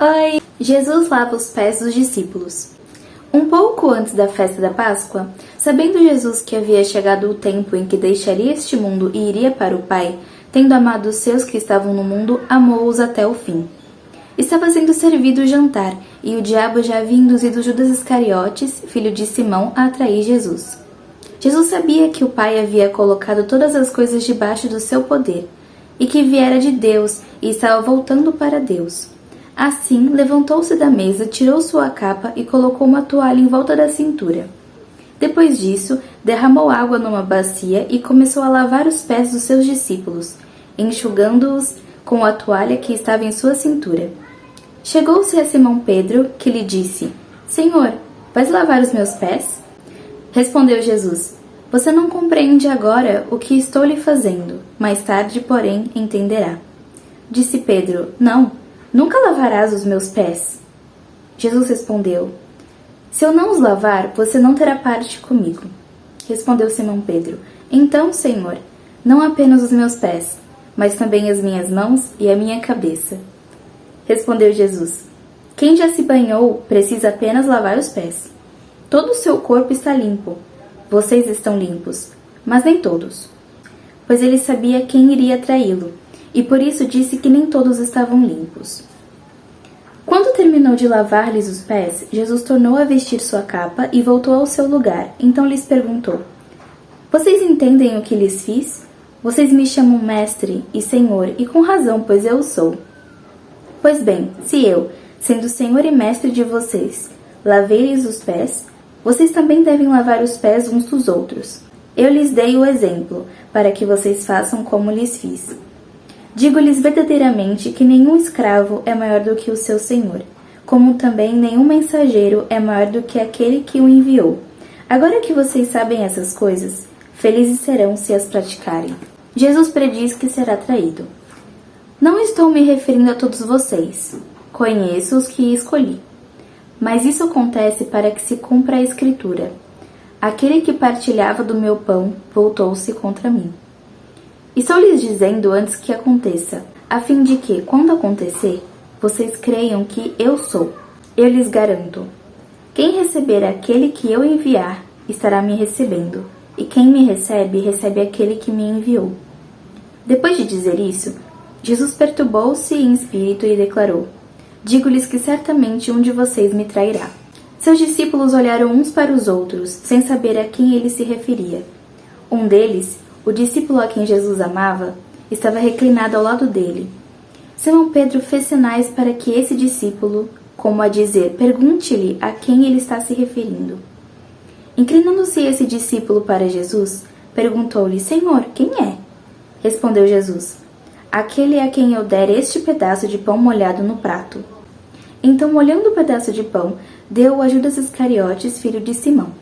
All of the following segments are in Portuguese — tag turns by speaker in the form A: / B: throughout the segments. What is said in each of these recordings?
A: Oi! Jesus lava os pés dos discípulos. Um pouco antes da festa da Páscoa, sabendo Jesus que havia chegado o tempo em que deixaria este mundo e iria para o Pai, tendo amado os seus que estavam no mundo, amou-os até o fim. Estava sendo servido o jantar, e o diabo já havia induzido Judas Iscariotes, filho de Simão, a atrair Jesus. Jesus sabia que o Pai havia colocado todas as coisas debaixo do seu poder, e que viera de Deus e estava voltando para Deus. Assim, levantou-se da mesa, tirou sua capa e colocou uma toalha em volta da cintura. Depois disso, derramou água numa bacia e começou a lavar os pés dos seus discípulos, enxugando-os com a toalha que estava em sua cintura. Chegou-se a Simão Pedro, que lhe disse: Senhor, vais lavar os meus pés? Respondeu Jesus: Você não compreende agora o que estou lhe fazendo, mais tarde, porém, entenderá. Disse Pedro: Não, nunca lavarás os meus pés. Jesus respondeu: Se eu não os lavar, você não terá parte comigo. Respondeu Simão Pedro: Então, Senhor, não apenas os meus pés, mas também as minhas mãos e a minha cabeça. Respondeu Jesus: Quem já se banhou precisa apenas lavar os pés. Todo o seu corpo está limpo. Vocês estão limpos, mas nem todos. Pois ele sabia quem iria traí-lo, e por isso disse que nem todos estavam limpos. Quando terminou de lavar-lhes os pés, Jesus tornou a vestir sua capa e voltou ao seu lugar. Então lhes perguntou: Vocês entendem o que lhes fiz? Vocês me chamam mestre e senhor, e com razão, pois eu o sou. Pois bem, se eu, sendo senhor e mestre de vocês, lavei-lhes os pés, vocês também devem lavar os pés uns dos outros. Eu lhes dei o exemplo, para que vocês façam como lhes fiz. Digo-lhes verdadeiramente que nenhum escravo é maior do que o seu senhor, como também nenhum mensageiro é maior do que aquele que o enviou. Agora que vocês sabem essas coisas, felizes serão se as praticarem. Jesus prediz que será traído. Não estou me referindo a todos vocês. Conheço os que escolhi. Mas isso acontece para que se cumpra a Escritura. Aquele que partilhava do meu pão voltou-se contra mim. Estou lhes dizendo antes que aconteça, a fim de que, quando acontecer, vocês creiam que eu sou. Eu lhes garanto: quem receber aquele que eu enviar, estará me recebendo, e quem me recebe, recebe aquele que me enviou. Depois de dizer isso, Jesus perturbou-se em espírito e declarou: Digo-lhes que certamente um de vocês me trairá. Seus discípulos olharam uns para os outros, sem saber a quem ele se referia. Um deles, o discípulo a quem Jesus amava, estava reclinado ao lado dele. Simão Pedro fez sinais para que esse discípulo, como a dizer, pergunte-lhe a quem ele está se referindo. Inclinando-se esse discípulo para Jesus, perguntou-lhe: Senhor, quem é? Respondeu Jesus: Aquele a quem eu der este pedaço de pão molhado no prato. Então, molhando o pedaço de pão, deu-o a Judas Iscariotes, filho de Simão.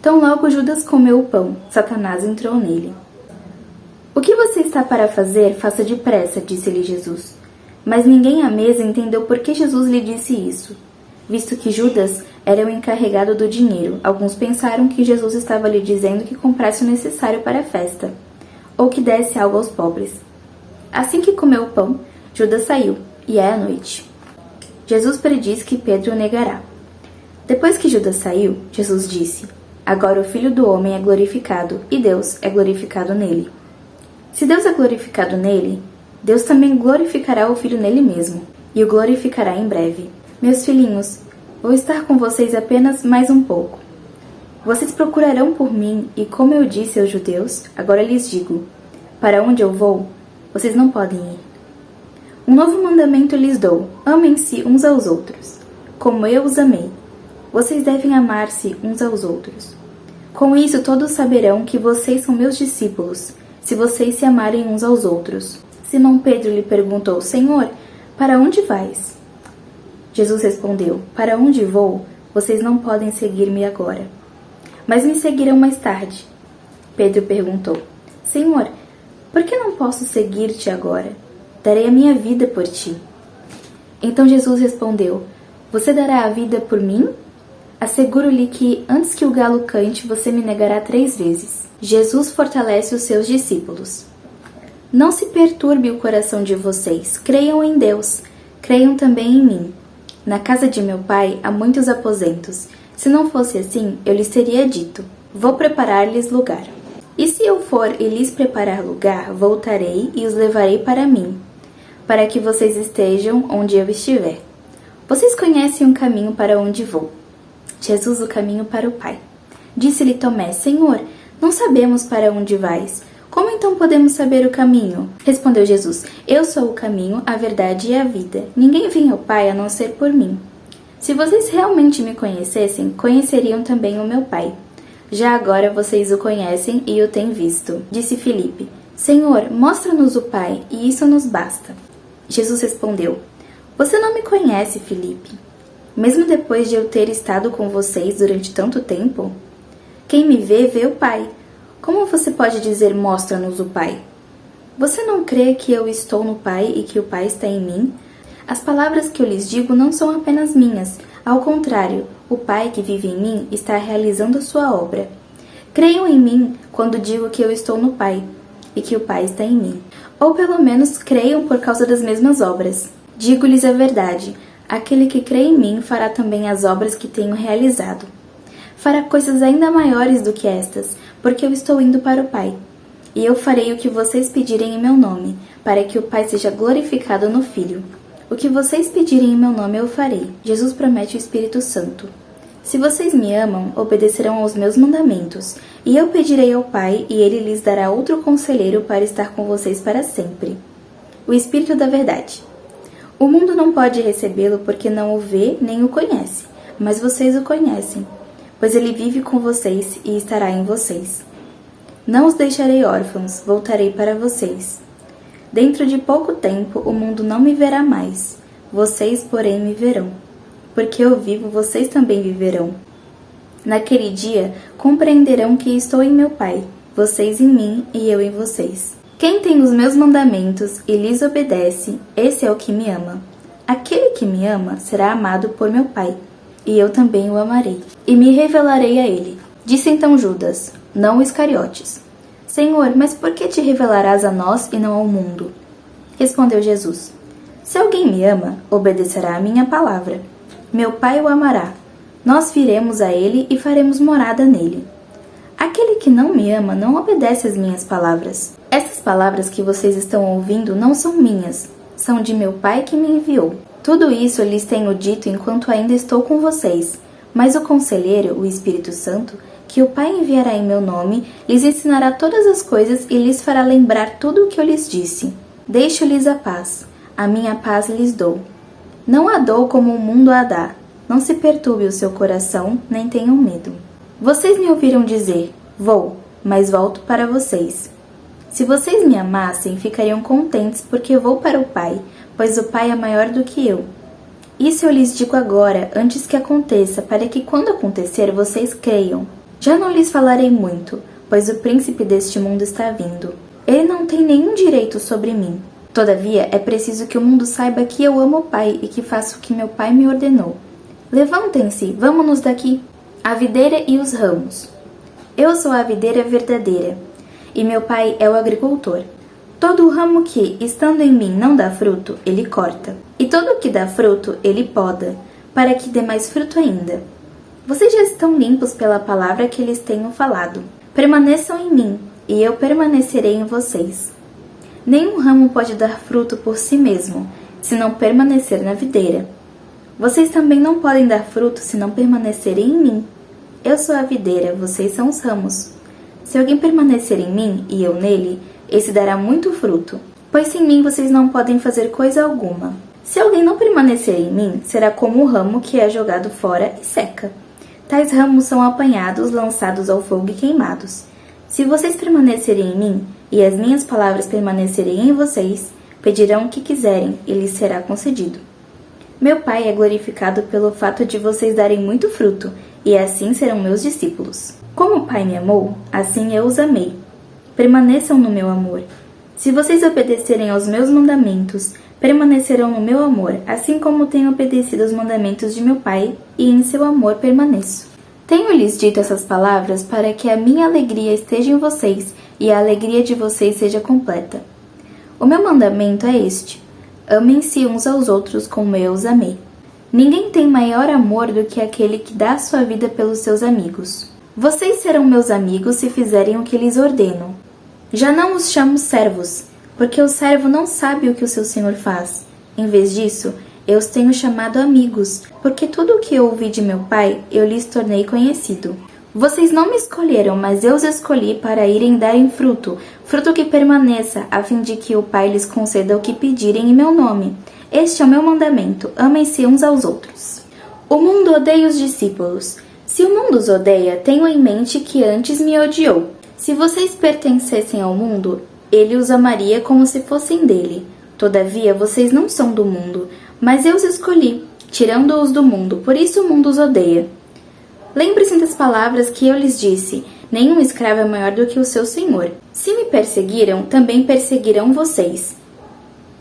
A: Tão logo Judas comeu o pão, Satanás entrou nele. O que você está para fazer, faça depressa, disse-lhe Jesus. Mas ninguém à mesa entendeu por que Jesus lhe disse isso. Visto que Judas era o encarregado do dinheiro, alguns pensaram que Jesus estava lhe dizendo que comprasse o necessário para a festa, ou que desse algo aos pobres. Assim que comeu o pão, Judas saiu, e é a noite. Jesus prediz que Pedro o negará. Depois que Judas saiu, Jesus disse: Agora o Filho do Homem é glorificado, e Deus é glorificado nele. Se Deus é glorificado nele, Deus também glorificará o Filho nele mesmo, e o glorificará em breve. Meus filhinhos, vou estar com vocês apenas mais um pouco. Vocês procurarão por mim, e como eu disse aos judeus, agora lhes digo: Para onde eu vou, vocês não podem ir. Um novo mandamento lhes dou: amem-se uns aos outros. Como eu os amei, vocês devem amar-se uns aos outros. Com isso todos saberão que vocês são meus discípulos, se vocês se amarem uns aos outros. Simão Pedro lhe perguntou: Senhor, para onde vais? Jesus respondeu: Para onde vou, vocês não podem seguir-me agora, mas me seguirão mais tarde. Pedro perguntou: Senhor, por que não posso seguir-te agora? Darei a minha vida por ti. Então Jesus respondeu: Você dará a vida por mim? Asseguro-lhe que, antes que o galo cante, você me negará 3 vezes. Jesus fortalece os seus discípulos. Não se perturbe o coração de vocês. Creiam em Deus. creiam também em mim. Na casa de meu pai há muitos aposentos. Se não fosse assim, eu lhes teria dito: vou preparar-lhes lugar. E se eu for e lhes preparar lugar, voltarei e os levarei para mim, para que vocês estejam onde eu estiver. Vocês conhecem o caminho para onde vou. Jesus, o caminho para o Pai. Disse-lhe Tomé: Senhor, não sabemos para onde vais. Como então podemos saber o caminho? Respondeu Jesus: Eu sou o caminho, a verdade e a vida. Ninguém vem ao Pai a não ser por mim. Se vocês realmente me conhecessem, conheceriam também o meu Pai. Já agora vocês o conhecem e o têm visto. Disse Filipe: Senhor, mostra-nos o Pai, e isso nos basta. Jesus respondeu: Você não me conhece, Filipe, mesmo depois de eu ter estado com vocês durante tanto tempo? Quem me vê, vê o Pai. Como você pode dizer: mostra-nos o Pai? Você não crê que eu estou no Pai e que o Pai está em mim? As palavras que eu lhes digo não são apenas minhas. Ao contrário, o Pai que vive em mim está realizando a sua obra. Creiam em mim quando digo que eu estou no Pai e que o Pai está em mim. Ou pelo menos creiam por causa das mesmas obras. Digo-lhes a verdade: aquele que crê em mim fará também as obras que tenho realizado. Fará coisas ainda maiores do que estas, porque eu estou indo para o Pai. E eu farei o que vocês pedirem em meu nome, para que o Pai seja glorificado no Filho. O que vocês pedirem em meu nome eu farei. Jesus promete o Espírito Santo. Se vocês me amam, obedecerão aos meus mandamentos, e eu pedirei ao Pai, e ele lhes dará outro conselheiro para estar com vocês para sempre. O Espírito da Verdade. O mundo não pode recebê-lo porque não o vê nem o conhece, mas vocês o conhecem, pois ele vive com vocês e estará em vocês. Não os deixarei órfãos, voltarei para vocês. Dentro de pouco tempo o mundo não me verá mais, vocês, porém, me verão. Porque eu vivo, vocês também viverão. Naquele dia compreenderão que estou em meu Pai, vocês em mim e eu em vocês. Quem tem os meus mandamentos e lhes obedece, esse é o que me ama. Aquele que me ama será amado por meu Pai, e eu também o amarei, e me revelarei a ele. Disse então Judas, não o Iscariotes: Senhor, mas por que te revelarás a nós e não ao mundo? Respondeu Jesus: Se alguém me ama, obedecerá à minha palavra. Meu Pai o amará. Nós viremos a ele e faremos morada nele. Aquele que não me ama não obedece às minhas palavras. Essas palavras que vocês estão ouvindo não são minhas, são de meu Pai que me enviou. Tudo isso eu lhes tenho dito enquanto ainda estou com vocês, mas o Conselheiro, o Espírito Santo, que o Pai enviará em meu nome, lhes ensinará todas as coisas e lhes fará lembrar tudo o que eu lhes disse. Deixo-lhes a minha paz lhes dou. Não a dou como o mundo a dá. Não se perturbe o seu coração, nem tenham medo. Vocês me ouviram dizer: vou, mas volto para vocês. Se vocês me amassem, ficariam contentes porque vou para o Pai, pois o Pai é maior do que eu. Isso eu lhes digo agora, antes que aconteça, para que quando acontecer vocês creiam. Já não lhes falarei muito, pois o príncipe deste mundo está vindo. Ele não tem nenhum direito sobre mim. Todavia, é preciso que o mundo saiba que eu amo o Pai e que faço o que meu Pai me ordenou. Levantem-se, vamos-nos daqui. A videira e os ramos. Eu sou a videira verdadeira, e meu Pai é o agricultor. Todo o ramo que, estando em mim, não dá fruto, ele corta. E todo o que dá fruto, ele poda, para que dê mais fruto ainda. Vocês já estão limpos pela palavra que lhes tenho falado. Permaneçam em mim, e eu permanecerei em vocês. Nenhum ramo pode dar fruto por si mesmo, se não permanecer na videira. Vocês também não podem dar fruto se não permanecerem em mim. Eu sou a videira, vocês são os ramos. Se alguém permanecer em mim e eu nele, esse dará muito fruto, pois sem mim vocês não podem fazer coisa alguma. Se alguém não permanecer em mim, será como o ramo que é jogado fora e seca. Tais ramos são apanhados, lançados ao fogo e queimados. Se vocês permanecerem em mim, e as minhas palavras permanecerem em vocês, pedirão o que quiserem, e lhes será concedido. Meu Pai é glorificado pelo fato de vocês darem muito fruto, e assim serão meus discípulos. Como o Pai me amou, assim eu os amei. Permaneçam no meu amor. Se vocês obedecerem aos meus mandamentos, permanecerão no meu amor, assim como tenho obedecido aos mandamentos de meu Pai, e em seu amor permaneço. Tenho-lhes dito essas palavras para que a minha alegria esteja em vocês, e a alegria de vocês seja completa. O meu mandamento é este: Amem-se uns aos outros como eu os amei. Ninguém tem maior amor do que aquele que dá sua vida pelos seus amigos. Vocês serão meus amigos se fizerem o que lhes ordeno. Já não os chamo servos, porque o servo não sabe o que o seu senhor faz. Em vez disso, eu os tenho chamado amigos, porque tudo o que eu ouvi de meu pai, eu lhes tornei conhecido. Vocês não me escolheram, mas eu os escolhi para irem darem fruto, fruto que permaneça, a fim de que o Pai lhes conceda o que pedirem em meu nome. Este é o meu mandamento, amem-se uns aos outros. O mundo odeia os discípulos. Se o mundo os odeia, tenham em mente que antes me odiou. Se vocês pertencessem ao mundo, ele os amaria como se fossem dele. Todavia, vocês não são do mundo, mas eu os escolhi, tirando-os do mundo, por isso o mundo os odeia. Lembre-se das palavras que eu lhes disse: nenhum escravo é maior do que o seu senhor. Se me perseguiram, também perseguirão vocês.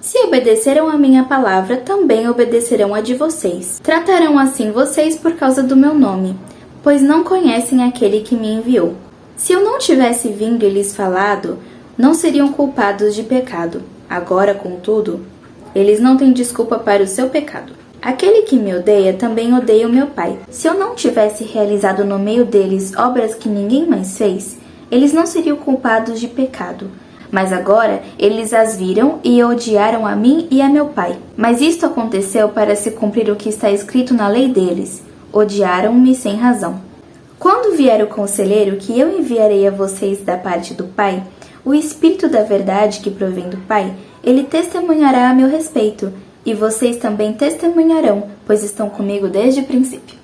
A: Se obedeceram à minha palavra, também obedecerão a de vocês. Tratarão assim vocês por causa do meu nome, pois não conhecem aquele que me enviou. Se eu não tivesse vindo e lhes falado, não seriam culpados de pecado. Agora, contudo, eles não têm desculpa para o seu pecado. Aquele que me odeia também odeia o meu Pai. Se eu não tivesse realizado no meio deles obras que ninguém mais fez, eles não seriam culpados de pecado. Mas agora eles as viram e odiaram a mim e a meu Pai. Mas isto aconteceu para se cumprir o que está escrito na lei deles: odiaram-me sem razão. Quando vier o conselheiro que eu enviarei a vocês da parte do Pai, o Espírito da verdade que provém do Pai, ele testemunhará a meu respeito, e vocês também testemunharão, pois estão comigo desde o princípio.